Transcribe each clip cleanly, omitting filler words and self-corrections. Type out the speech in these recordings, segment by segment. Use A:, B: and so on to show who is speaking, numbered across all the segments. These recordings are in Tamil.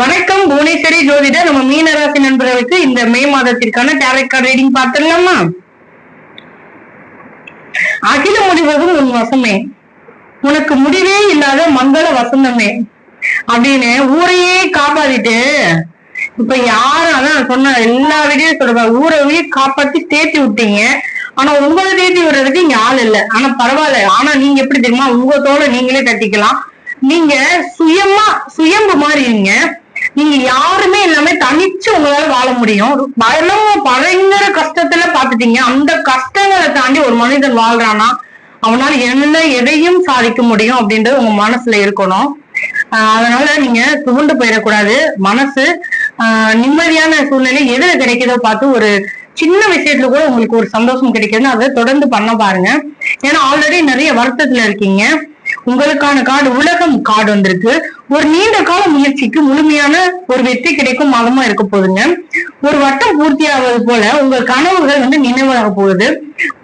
A: வணக்கம் புவனேஸ்வரி ஜோதிடர். நம்ம மீனராசி நண்பர்களுக்கு இந்த மே மாதத்திற்கான டேரட் கார்டு ரீடிங் பார்த்துடலாமா? அகில முடிவதும் உன் வசமே, உனக்கு முடிவே இல்லாத மங்கள வசந்தமே அப்படின்னு ஊரையே காப்பாத்திட்டு இப்ப யாரும் அதான் சொன்ன எல்லா வீடியும் சொல்ற ஊரையே காப்பாத்தி தேத்தி விட்டீங்க. ஆனா உங்களை தேத்தி விடுறதுக்கு இங்க ஆள் இல்லை. ஆனா பரவாயில்ல. ஆனா நீங்க எப்படி தெரியுமா, உங்க தோலை நீங்களே தட்டிக்கலாம். நீங்க சுயம்பு மாதிரி இருங்க. நீங்க யாருமே எல்லாமே தனிச்சு உங்களால வாழ முடியும். பயங்கர கஷ்டத்துல பாத்துட்டீங்க. அந்த கஷ்டங்களை தாண்டி ஒரு மனிதன் வாழ்றானா அவனால என்ன எதையும் சாதிக்க முடியும் அப்படின்றது உங்க மனசுல இருக்கணும். அதனால நீங்க துவண்டு போயிடக்கூடாது. மனசு நிம்மதியான சூழ்நிலை எதுல கிடைக்குதோ பார்த்து ஒரு சின்ன விஷயத்துல கூட உங்களுக்கு ஒரு சந்தோஷம் கிடைக்குதுன்னு அதை தொடர்ந்து பண்ண பாருங்க. ஏன்னா ஆல்ரெடி நிறைய வருத்தத்துல இருக்கீங்க. உங்களுக்கான கார்டு உலகம் கார்டு வந்திருக்கு. ஒரு நீண்ட கால முயற்சிக்கு முழுமையான ஒரு வெற்றி கிடைக்கும் மாதமா இருக்க போகுதுங்க. ஒரு வட்டம் பூர்த்தி ஆவது போல உங்கள் கனவுகள் நினைவாக போகுது.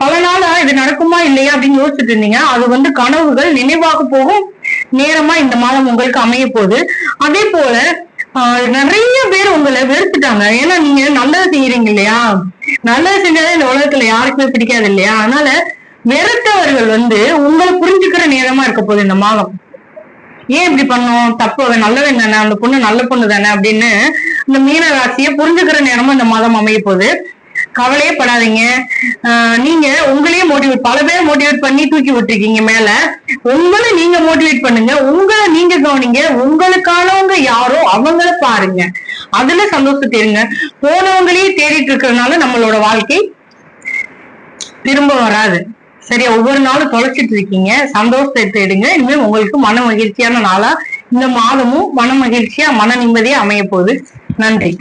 A: பல நாளா இது நடக்குமா இல்லையா அப்படின்னு யோசிச்சுட்டு இருந்தீங்க. அது கனவுகள் நினைவாக போகும் நேரமா இந்த மாதம் உங்களுக்கு அமைய போகுது. அதே போல நிறைய பேர் உங்களை வெறுத்துட்டாங்க. ஏன்னா நீங்க நல்லது செய்யறீங்க இல்லையா? நல்லது செஞ்சாலே இந்த உலகத்துல யாருக்குமே பிடிக்காது இல்லையா? அதனால வெறுத்தவர்கள் உங்களை புரிஞ்சுக்கிற நேரமா இருக்க போகுது இந்த மாதம். ஏன் இப்படி பண்ணோம், தப்பு, நல்லவன் தானே, அந்த பொண்ணு நல்ல பொண்ணு தானே அப்படின்னு இந்த மீன ராசியை புரிஞ்சுக்கிற நேரமா இந்த மாதம் அமைய போகுது. கவலையே படாதீங்க. நீங்க உங்களையே மோட்டிவேட், பல பேரை மோட்டிவேட் பண்ணி தூக்கி விட்டுருக்கீங்க மேல. உங்களை நீங்க மோட்டிவேட் பண்ணுங்க. உங்களை நீங்க கவனிங்க. உங்களுக்கானவங்க யாரோ அவங்கள பாருங்க. அதுல சந்தோஷத்தை இருங்க. போனவங்களையே தேடிட்டு இருக்கிறதுனால நம்மளோட வாழ்க்கை திரும்ப வராது. சரியா? ஒவ்வொரு நாளும் தொலைச்சிட்டு இருக்கீங்க. சந்தோஷத்தை தேடுங்க. இனிமேல் உங்களுக்கு மன மகிழ்ச்சியான நாளா இந்த மாதமும் மன மகிழ்ச்சியா மன நிம்மதியா அமைய போகுது. நன்றி.